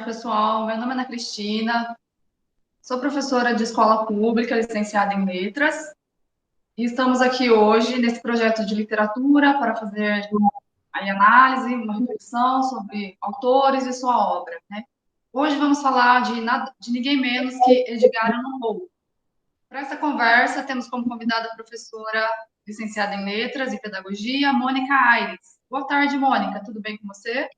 pessoal. Meu nome é Ana Cristina, sou professora de escola pública, licenciada em letras, e estamos aqui hoje nesse projeto de literatura para fazer aí análise, uma reflexão sobre autores e sua obra, né? Hoje vamos falar de ninguém menos que Edgar Allan Poe. Para essa conversa, temos como convidada a professora licenciada em letras e pedagogia, Mônica Aires. Boa tarde, Mônica. Tudo bem com você?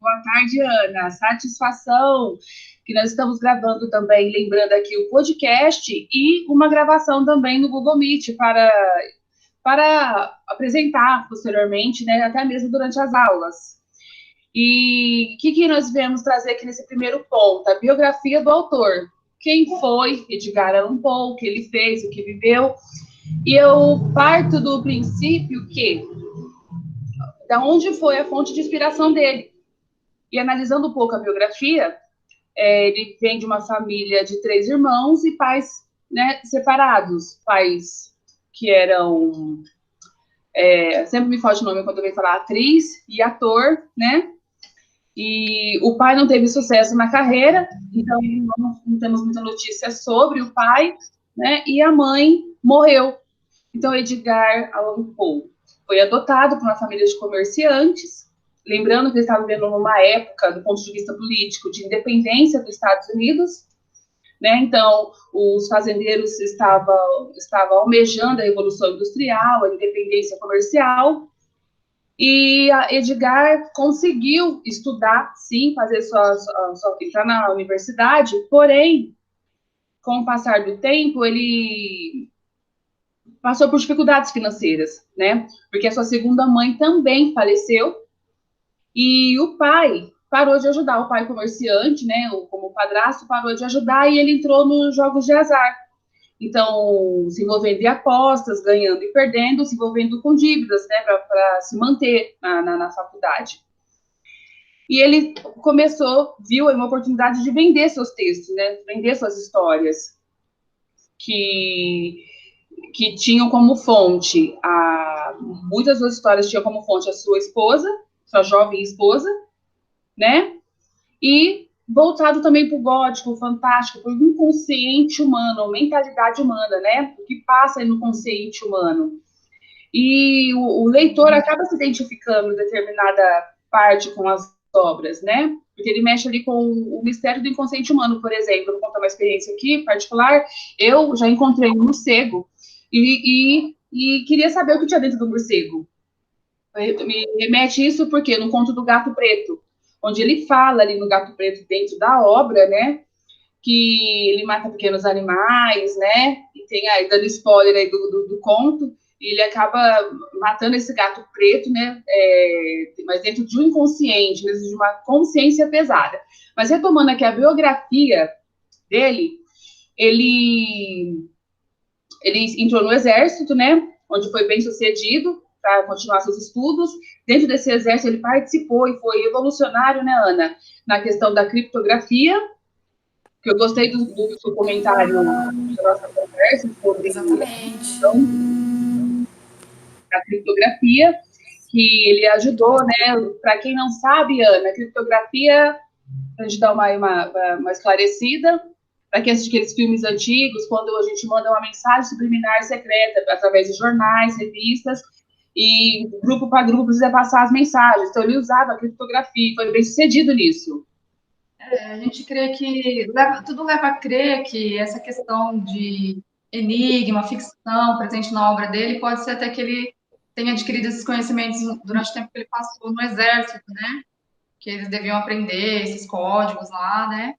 Boa tarde, Ana. Satisfação que nós estamos gravando também, lembrando aqui o podcast e uma gravação também no Google Meet para apresentar posteriormente, né, até mesmo durante as aulas. E o que nós viemos trazer aqui nesse primeiro ponto? A biografia do autor. Quem foi Edgar Allan Poe, o que ele fez, o que viveu. E eu parto do princípio da onde foi a fonte de inspiração dele. E analisando um pouco a biografia, ele vem de uma família de 3 irmãos e pais, né, separados. Pais que eram... sempre me foge o nome quando eu venho falar atriz e ator, né? E o pai não teve sucesso na carreira, então não temos muita notícia sobre o pai, né? E a mãe morreu. Então, Edgar Allan Poe foi adotado por uma família de comerciantes, lembrando que ele estava vivendo numa época, do ponto de vista político, de independência dos Estados Unidos, né? Então, os fazendeiros estavam almejando a Revolução Industrial, a independência comercial, e a Edgar conseguiu estudar, sim, fazer entrar na universidade, porém, com o passar do tempo, ele passou por dificuldades financeiras, né? Porque a sua segunda mãe também faleceu, e o pai parou de ajudar, o pai comerciante, né, como padrasto, parou de ajudar e ele entrou nos jogos de azar. Então, se envolvendo em apostas, ganhando e perdendo, se envolvendo com dívidas, né, para se manter na faculdade. E ele viu aí uma oportunidade de vender seus textos, né, vender suas histórias, que tinham como fonte, muitas das histórias tinham como fonte a sua esposa, sua jovem esposa, né? E voltado também para o gótico, o fantástico, para o inconsciente humano, a mentalidade humana, né? O que passa no consciente humano. E o leitor acaba se identificando em determinada parte com as obras, né? Porque ele mexe ali com o mistério do inconsciente humano, por exemplo. Vou contar uma experiência aqui, particular. Eu já encontrei um morcego e queria saber o que tinha dentro do morcego. Me remete isso porque no conto do Gato Preto, onde ele fala ali no Gato Preto, dentro da obra, né, que ele mata pequenos animais, né, e tem aí, dando spoiler aí do conto, ele acaba matando esse gato preto, né, mas dentro de um inconsciente, dentro de uma consciência pesada. Mas retomando aqui a biografia dele, ele entrou no exército, né, onde foi bem sucedido, para continuar seus estudos. Dentro desse exército, ele participou e foi revolucionário, né, Ana, na questão da criptografia, que eu gostei do seu comentário da nossa conversa sobre Exatamente. a criptografia, que ele ajudou, né? Para quem não sabe, Ana, a criptografia, para a gente dar uma esclarecida, para quem assiste aqueles filmes antigos, quando a gente manda uma mensagem subliminar secreta através de jornais, revistas, e grupo para grupo precisa passar as mensagens. Então, ele usava a criptografia, foi bem sucedido nisso. A gente crê que tudo leva a crer que essa questão de enigma, ficção presente na obra dele pode ser até que ele tenha adquirido esses conhecimentos durante o tempo que ele passou no exército, né? Que eles deviam aprender esses códigos lá, né?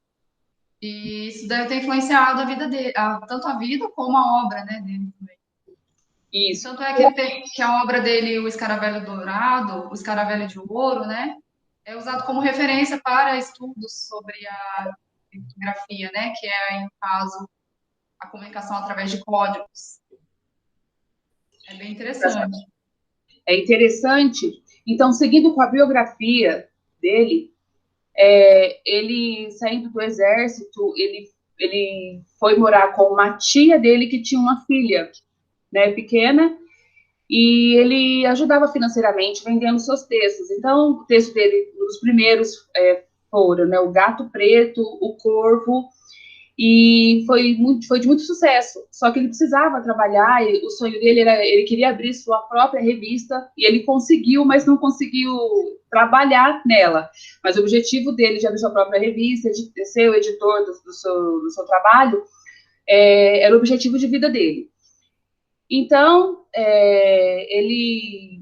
E isso deve ter influenciado a vida dele, tanto a vida como a obra, né, dele também. Isso. Tanto é que a obra dele, o Escaravelho Dourado, o Escaravelho de Ouro, né, é usado como referência para estudos sobre a criptografia, né, que é, no caso, a comunicação através de códigos. É bem interessante. É interessante. Então, seguindo com a biografia dele, ele, saindo do exército, ele foi morar com uma tia dele que tinha uma filha, né, pequena, e ele ajudava financeiramente vendendo seus textos. Então, o texto dele, um dos primeiros, foram, né? O Gato Preto, o Corvo, e foi de muito sucesso. Só que ele precisava trabalhar, e o sonho dele era, ele queria abrir sua própria revista, e ele conseguiu, mas não conseguiu trabalhar nela. Mas o objetivo dele de abrir sua própria revista, de ser o editor do seu trabalho, era o objetivo de vida dele. Então, ele,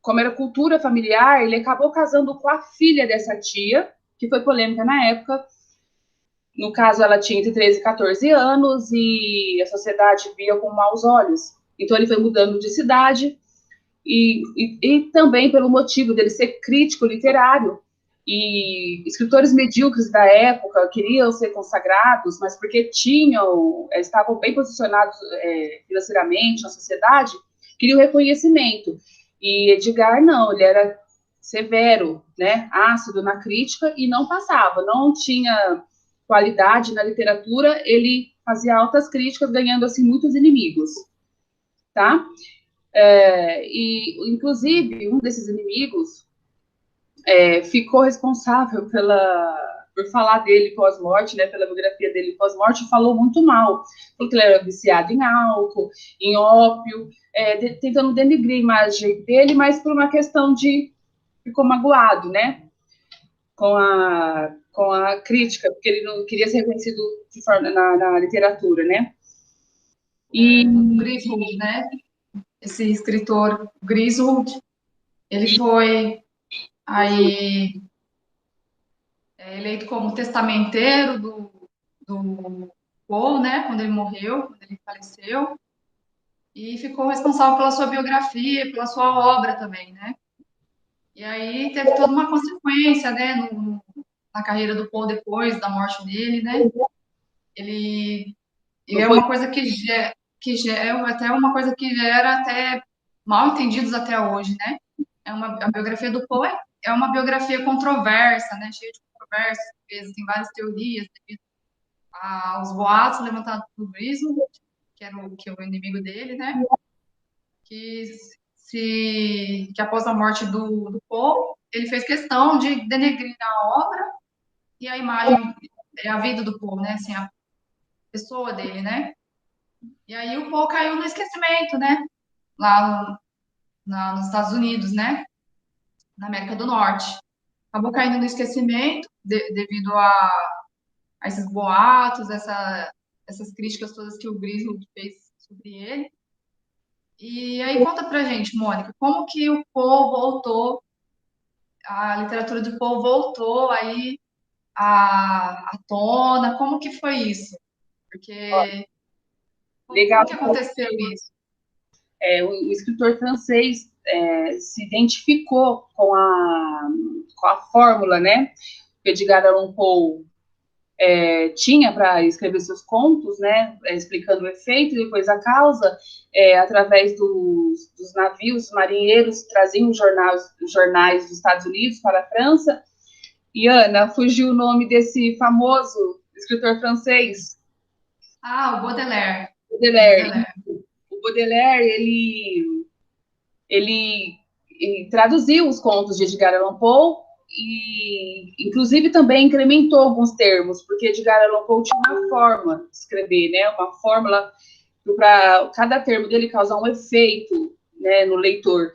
como era cultura familiar, ele acabou casando com a filha dessa tia, que foi polêmica na época. No caso, ela tinha entre 13 e 14 anos e a sociedade via com maus olhos. Então, ele foi mudando de cidade e também pelo motivo dele ser crítico literário. E escritores medíocres da época queriam ser consagrados, mas porque estavam bem posicionados financeiramente na sociedade, queriam reconhecimento. E Edgar, não, ele era severo, né, ácido na crítica e não passava, não tinha qualidade na literatura, ele fazia altas críticas, ganhando, assim, muitos inimigos, tá? E, inclusive, um desses inimigos ficou responsável por falar dele pós-morte, né, pela biografia dele pós-morte, falou muito mal, porque ele era viciado em álcool, em ópio, tentando denegrir a imagem dele, mas por uma questão de ficou magoado, né, com a crítica, porque ele não queria ser reconhecido de forma, na literatura, né. O Griswold, né? Esse escritor Griswold, ele foi aí eleito como testamenteiro do Poe, né? Quando ele morreu, quando ele faleceu, e ficou responsável pela sua biografia, pela sua obra também, né? E aí teve toda uma consequência, né? Na carreira do Poe depois da morte dele, né? Ele e é uma coisa que é até uma coisa que gera até mal entendidos até hoje, né? A biografia do Poe é uma biografia controversa, né? Cheia de controvérsias, tem várias teorias devido aos boatos levantados pelo Griswold, que é o inimigo dele, né? Que após a morte do Poe, ele fez questão de denegrir a obra e a imagem, a vida do Poe, né? Assim, a pessoa dele, né? E aí o Poe caiu no esquecimento, né? Lá nos Estados Unidos, né? Na América do Norte. Acabou caindo no esquecimento devido a esses boatos, essas críticas todas que o Griswold fez sobre ele. E aí conta pra gente, Mônica, como que o Poe voltou, a literatura do Poe voltou aí à tona, como que foi isso? Porque Legal. como que aconteceu isso? O escritor francês se identificou com a fórmula, né, que Edgar Allan Poe tinha para escrever seus contos, né, explicando o efeito e depois a causa, através dos navios marinheiros que traziam os jornais dos Estados Unidos para a França. E, Ana, fugiu o nome desse famoso escritor francês? Ah, o Baudelaire. Baudelaire. O Baudelaire, ele traduziu os contos de Edgar Allan Poe e, inclusive, também incrementou alguns termos, porque Edgar Allan Poe tinha uma forma de escrever, né? Uma fórmula para cada termo dele causar um efeito, né, no leitor.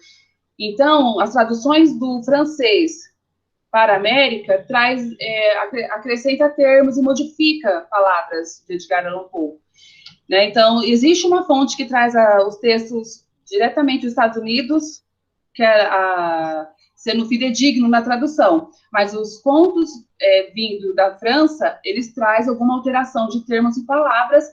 Então, as traduções do francês para a América acrescenta termos e modifica palavras de Edgar Allan Poe. Né? Então, existe uma fonte que traz os textos diretamente dos Estados Unidos, que sendo fidedigno na tradução, mas os contos vindo da França, eles trazem alguma alteração de termos e palavras,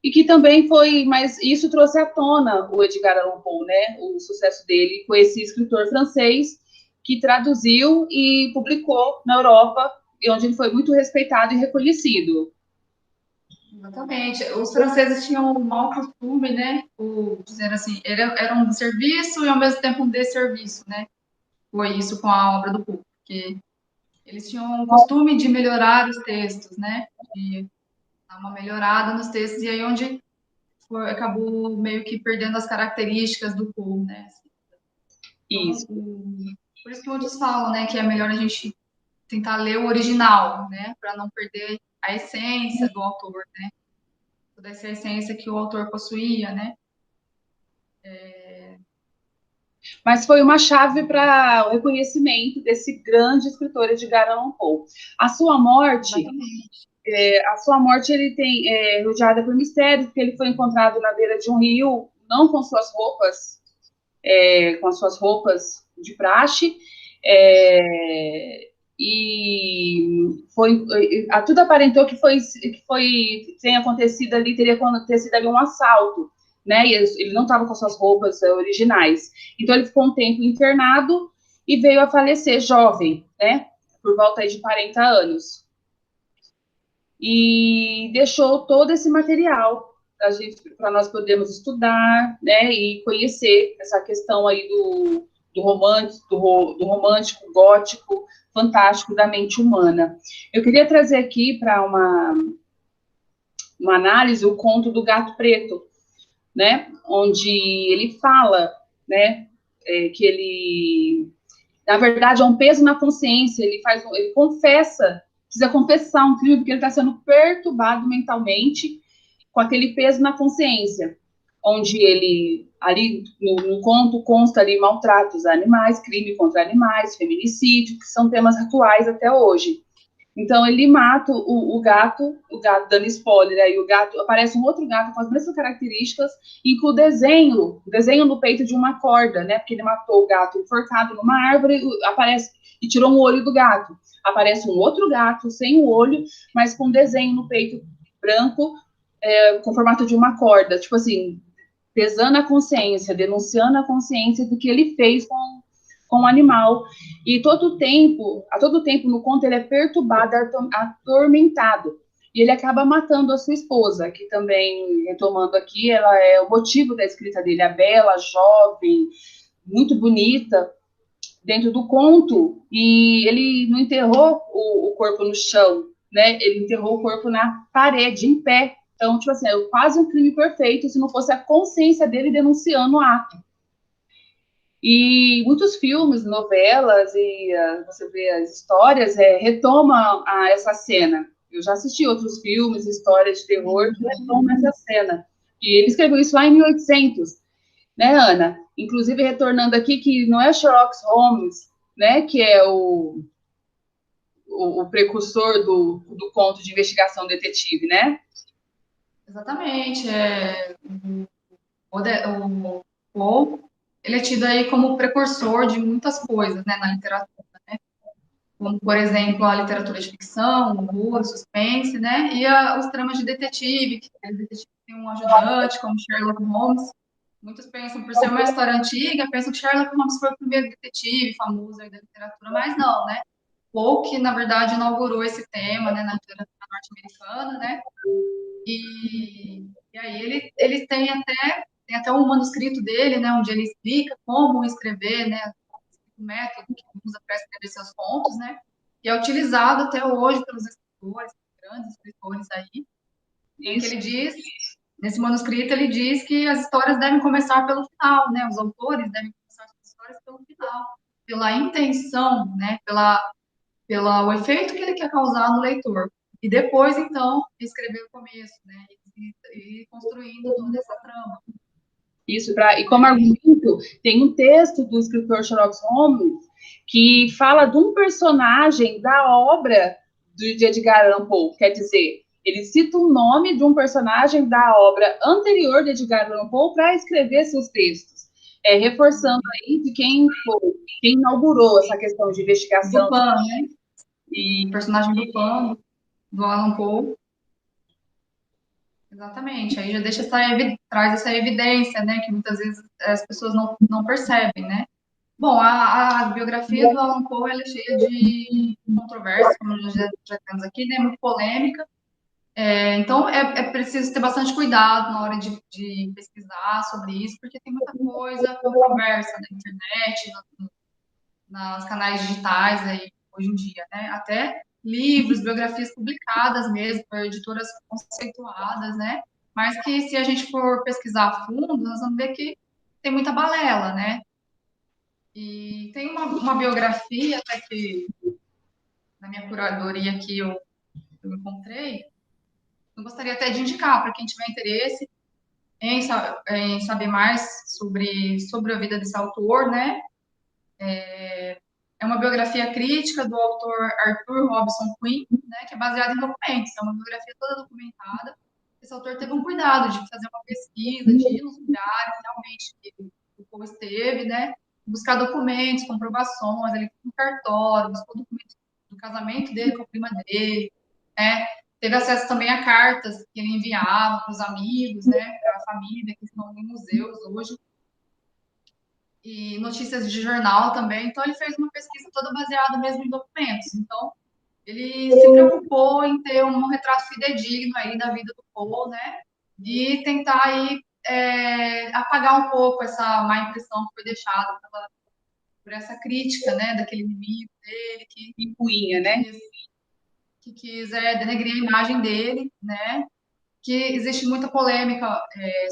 e que também mas isso trouxe à tona o Edgar Allan Poe, né, o sucesso dele com esse escritor francês, que traduziu e publicou na Europa, onde ele foi muito respeitado e reconhecido. Exatamente. Os franceses tinham um mau costume, né? Dizer assim, era um serviço e ao mesmo tempo um desserviço, né? Foi isso com a obra do Poe, porque eles tinham o costume de melhorar os textos, né? De dar uma melhorada nos textos, e aí onde acabou meio que perdendo as características do Poe, né? Então, Isso. por isso que muitos falam, né, que é melhor a gente tentar ler o original, né, para não perder a essência do autor, né, toda essa essência que o autor possuía, né. Mas foi uma chave para o reconhecimento desse grande escritor Edgar Allan Poe. A sua morte, ele tem rodeada por mistérios, porque ele foi encontrado na beira de um rio, não com suas roupas, com as suas roupas de praxe, e tudo aparentou que tem acontecido ali, teria acontecido ali um assalto, né? E ele não estava com suas roupas originais. Então ele ficou um tempo internado e veio a falecer jovem, né? Por volta aí de 40 anos. E deixou todo esse material para nós podermos estudar, né? E conhecer essa questão aí do romântico, gótico, fantástico da mente humana. Eu queria trazer aqui para uma análise o conto do Gato Preto, né? Onde ele fala, né? Que ele, na verdade, é um peso na consciência. Ele precisa confessar um crime porque ele está sendo perturbado mentalmente com aquele peso na consciência, onde ele, ali no conto, consta ali maltratos a animais, crime contra animais, feminicídio, que são temas atuais até hoje. Então, ele mata o gato, dando spoiler, aí o gato, aparece um outro gato com as mesmas características, e com o desenho no peito de uma corda, né, porque ele matou o gato enforcado numa árvore, aparece, e tirou um olho do gato. Aparece um outro gato, sem o olho, mas com desenho no peito branco, com formato de uma corda, tipo assim, pesando a consciência, denunciando a consciência do que ele fez com o animal. E a todo tempo no conto ele é perturbado, atormentado. E ele acaba matando a sua esposa, que também, retomando aqui, ela é o motivo da escrita dele, a bela, jovem, muito bonita, dentro do conto, e ele não enterrou o corpo no chão, né? Ele enterrou o corpo na parede, em pé. Então, tipo assim, é quase um crime perfeito se não fosse a consciência dele denunciando o ato. E muitos filmes, novelas e você vê as histórias retomam essa cena. Eu já assisti outros filmes, histórias de terror que retomam essa cena. E ele escreveu isso lá em 1800, né, Ana? Inclusive, retornando aqui, que não é Sherlock Holmes, né, que é o precursor do conto de investigação detetive, né? Exatamente. O Poe, ele é tido aí como precursor de muitas coisas, né, na literatura, né? Como, por exemplo, a literatura de ficção, o horror, suspense, né? E os tramas de detetive, que o detetive tem um ajudante, como Sherlock Holmes. Muitos pensam, por ser uma história antiga, pensam que Sherlock Holmes foi o primeiro detetive famoso aí da literatura, mas não, né? Poe, que, na verdade, inaugurou esse tema, né, na literatura norte-americana, né? E aí ele tem até um manuscrito dele, né, onde ele explica como escrever, né, o método que usa para escrever seus contos, né, e é utilizado até hoje pelos escritores, grandes escritores aí, né, que ele diz, nesse manuscrito ele diz que as histórias devem começar pelo final, né, os autores devem começar as histórias pelo final, pela intenção, né, pelo efeito que ele quer causar no leitor. E depois, então, escrever o começo, né? E construindo toda essa trama. Isso, e como argumento, tem um texto do escritor Sherlock Holmes que fala de um personagem da obra de Edgar Allan Poe. Quer dizer, ele cita o nome de um personagem da obra anterior de Edgar Allan Poe para escrever seus textos. Reforçando aí de quem inaugurou essa questão de investigação. Do Pan, né? E o personagem do Pan, do Allan Poe. Exatamente. Aí já traz essa evidência, né? Que muitas vezes as pessoas não percebem, né? Bom, a biografia do Allan Poe ela é cheia de controvérsias, como já temos aqui, né? Muito polêmica. Então, é preciso ter bastante cuidado na hora de pesquisar sobre isso, porque tem muita coisa controversa na internet, nos canais digitais aí, hoje em dia, né? Até livros, biografias publicadas mesmo, por editoras conceituadas, né? Mas que, se a gente for pesquisar a fundo, nós vamos ver que tem muita balela, né? E tem uma biografia até que na minha curadoria que eu encontrei, eu gostaria até de indicar para quem tiver interesse em saber mais sobre a vida desse autor, né? É uma biografia crítica do autor Arthur Robinson Quinn, né, que é baseada em documentos, é uma biografia toda documentada. Esse autor teve um cuidado de fazer uma pesquisa, de ir nos lugares realmente que o povo esteve, né, buscar documentos, comprovações, ele foi no cartório, buscou documentos do casamento dele com a prima dele, né, teve acesso também a cartas que ele enviava para os amigos, né, para a família, que estão em museus hoje, e notícias de jornal também. Então, ele fez uma pesquisa toda baseada mesmo em documentos. Então, ele se preocupou em ter um retrato fidedigno aí da vida do Paul, né? E tentar aí apagar um pouco essa má impressão que foi deixada por essa crítica, né? Daquele inimigo dele que impunha, né? Que quis denegrir a imagem dele, né? Que existe muita polêmica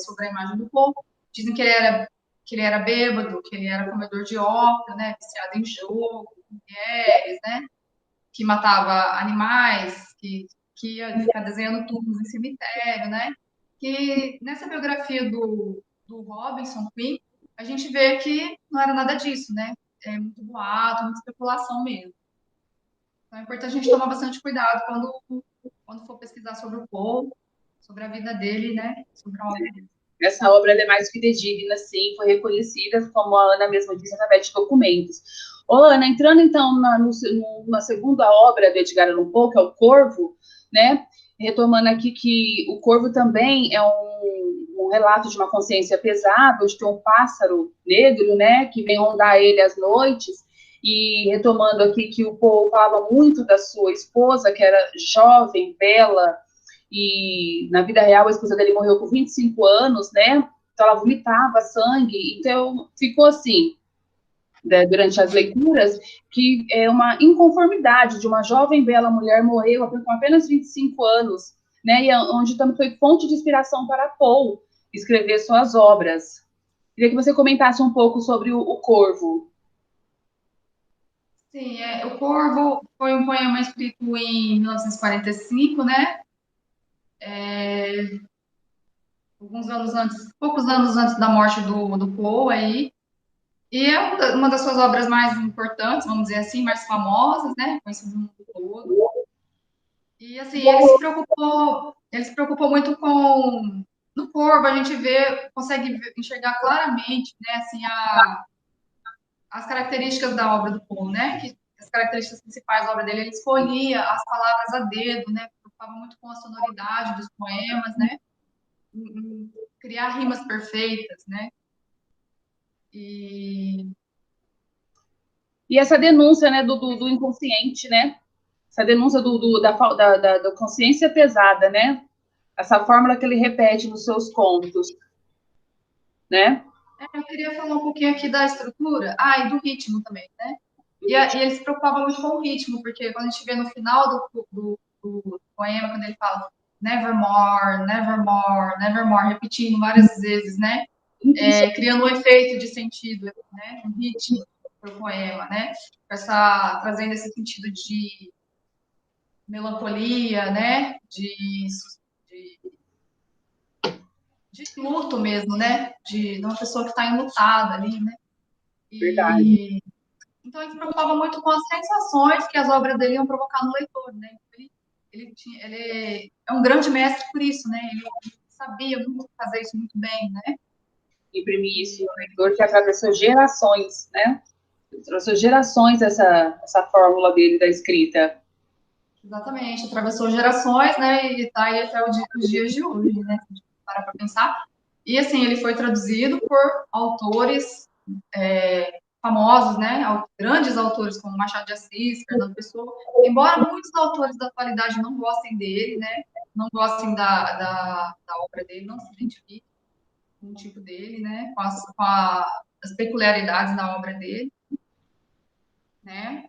sobre a imagem do Paul. Dizem que ele era bêbado, que ele era comedor de ópio, né? Viciado em jogo, mulheres, né? Que matava animais, que ia ficar desenhando túmulos em cemitério, né? Que nessa biografia do Robinson Quinn, a gente vê que não era nada disso, né? É muito boato, muita especulação mesmo. Então é importante a gente tomar bastante cuidado quando for pesquisar sobre o Paul, sobre a vida dele, né? Sobre a obra dele. Essa obra é mais fidedigna, sim, foi reconhecida, como a Ana mesma disse, através de documentos. Ô, Ana, entrando então na segunda obra do Edgar Allan Poe, que é o Corvo, né? Retomando aqui que o Corvo também é um relato de uma consciência pesada, onde tem um pássaro negro, né, que vem rondar ele às noites, e retomando aqui que o Poe falava muito da sua esposa, que era jovem, bela, e na vida real a esposa dele morreu com 25 anos, né? Então ela vomitava sangue, então ficou assim, né, durante as leituras, que é uma inconformidade de uma jovem bela mulher morreu com apenas 25 anos, né? E onde também foi fonte de inspiração para Poe escrever suas obras. Queria que você comentasse um pouco sobre o Corvo. Sim, o Corvo foi um poema escrito em 1945, né? Poucos anos antes da morte do Poe aí. E é uma das suas obras mais importantes, vamos dizer assim, mais famosas, né? Conhecidas no mundo todo. E assim, ele se preocupou muito com no Corvo, a gente consegue enxergar claramente, né, assim, as características da obra do Poe, né? As características principais da obra dele, ele escolhia as palavras a dedo, né? Preocupava muito com a sonoridade dos poemas, né? Em criar rimas perfeitas, né? E essa denúncia, né, do inconsciente, né? Essa denúncia da consciência pesada, né? Essa fórmula que ele repete nos seus contos, né? Eu queria falar um pouquinho aqui da estrutura, e do ritmo também, né? E ele se preocupava muito com o ritmo, porque quando a gente vê no final do poema, quando ele fala nevermore, nevermore, nevermore, repetindo várias vezes, né? Criando um efeito de sentido, né? Um ritmo para o poema, né? Trazendo esse sentido de melancolia, né? De luto mesmo, né? De uma pessoa que está enlutada ali, né? Verdade. Então, ele se preocupava muito com as sensações que as obras dele iam provocar no leitor, né? Ele é um grande mestre por isso, né? Ele sabia fazer isso muito bem, né? Imprimir isso no leitor que atravessou gerações, né? Atravessou gerações essa fórmula dele da escrita. Exatamente, atravessou gerações, né? E está aí até os dias de hoje, né? Se a gente parar para pensar. E, assim, ele foi traduzido por autores famosos, né? Grandes autores como Machado de Assis, Fernando Pessoa. Embora muitos autores da atualidade não gostem dele, né? Não gostem da obra dele, não se identifiquem com o tipo dele, né? Com as peculiaridades da obra dele, né?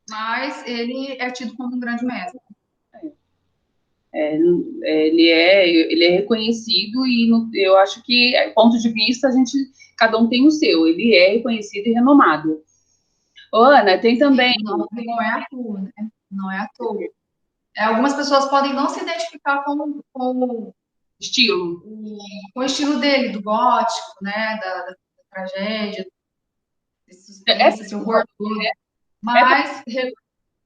Mas ele é tido como um grande mestre. Ele é reconhecido e eu acho que, ponto de vista, cada um tem o seu. Ele é reconhecido e renomado. Ô, Ana, tem também Sim, não é à toa, né? Não é à toa. Algumas pessoas podem não se identificar estilo. com o estilo dele, do gótico, né? Da tragédia, desse É, suspense, esse horror todo. é, Mas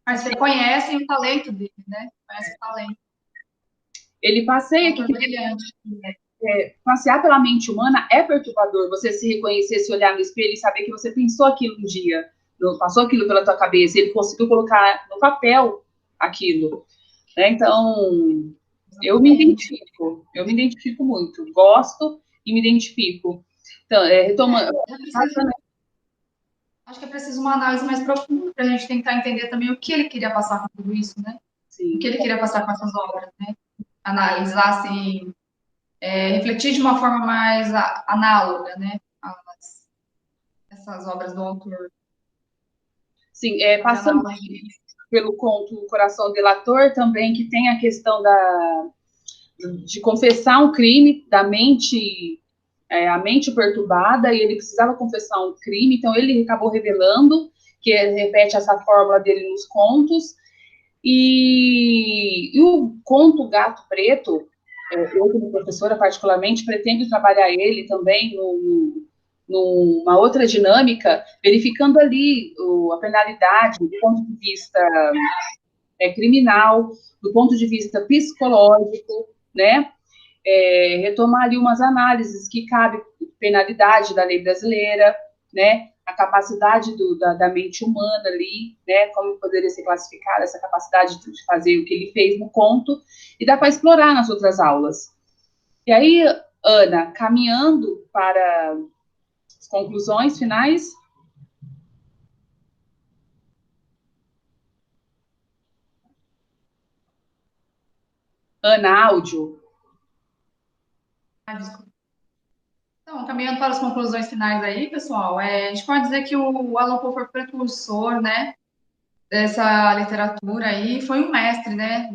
assim, reconhecem o talento dele, né? Conhecem o talento. ele É um passeia aqui. autor brilhante. Passear pela mente humana é perturbador. Você se reconhecer, se olhar no espelho e saber que você pensou aquilo um dia, passou aquilo pela tua cabeça, ele conseguiu colocar no papel aquilo. Né? Então, Exatamente. eu me identifico muito, gosto e me identifico. Então, retomando. Acho que é preciso uma análise mais profunda para a gente tentar entender também o que ele queria passar com tudo isso, né? O que Sim. ele queria passar com essas obras, né? Analisar, assim, refletir de uma forma mais análoga, né? Essas obras do autor. Sim, Fazer passando analogia. pelo conto O Coração Delator também, que tem a questão de confessar um crime da mente, a mente perturbada, e ele precisava confessar um crime, então ele acabou revelando, que repete essa fórmula dele nos contos, e o conto Gato Preto, eu como professora particularmente pretendo trabalhar ele também numa outra dinâmica, verificando ali a penalidade do ponto de vista criminal, do ponto de vista psicológico, né? Retomar ali umas análises que cabe penalidade da lei brasileira, né? A capacidade da mente humana ali, né? Como poderia ser classificada essa capacidade de fazer o que ele fez no conto, e dá para explorar nas outras aulas. E aí, Ana, caminhando para as conclusões finais. Ana, áudio. Ah, desculpa. Então, caminhando para as conclusões finais aí, pessoal, a gente pode dizer que o Alan Poe foi precursor, né, dessa literatura aí, foi um mestre, né,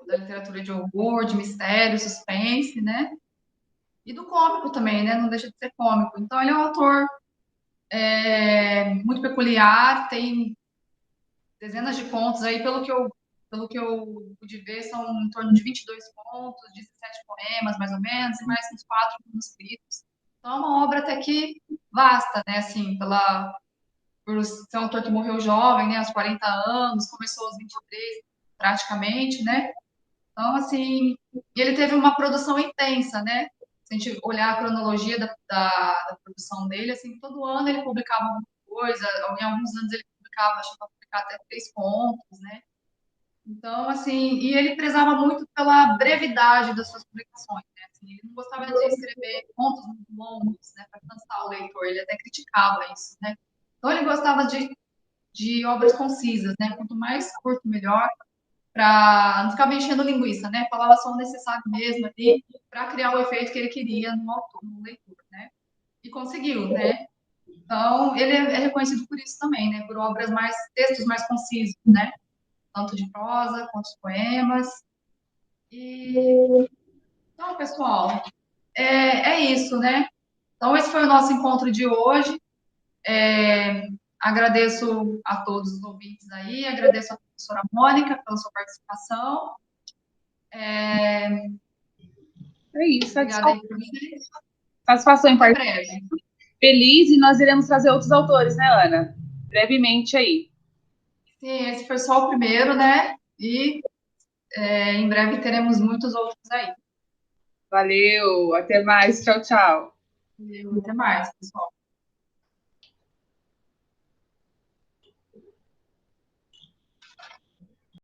da literatura de horror, de mistério, suspense, né, e do cômico também, né, não deixa de ser cômico. Então, ele é um autor muito peculiar, tem dezenas de contos aí, pelo que eu pude ver, são em torno de 22 contos, 17 poemas, mais ou menos, e mais uns 4 manuscritos. Então, é uma obra até que vasta, né, assim, por ser um autor que morreu jovem, né, aos 40 anos, começou aos 23, praticamente, né, então, assim, ele teve uma produção intensa, né, se a gente olhar a cronologia da produção dele, assim, todo ano ele publicava alguma coisa, em alguns anos ele publicava, chegou a publicar até 3 contos, né, então, assim, e ele prezava muito pela brevidade das suas publicações, né? Assim, ele não gostava de escrever contos muito longos, né, para cansar o leitor, ele até criticava isso, né? Então, ele gostava de obras concisas, né? Quanto mais curto, melhor, para não ficar enchendo linguiça, né? Falava só o necessário mesmo ali, para criar o efeito que ele queria no autor, no leitor, né? E conseguiu, né? Então, ele é reconhecido por isso também, né? Por textos mais concisos, né? Tanto de prosa quanto de poemas. Então, pessoal, é isso, né? Então, esse foi o nosso encontro de hoje. Agradeço a todos os ouvintes aí, agradeço a professora Mônica pela sua participação. É isso, Obrigada aí por vocês. satisfação em Até participar. breve. Feliz, e nós iremos trazer outros autores, né, Ana? Brevemente aí. Sim, esse foi só o primeiro, né? E em breve teremos muitos outros aí. Valeu, até mais, tchau, tchau. Até mais, pessoal.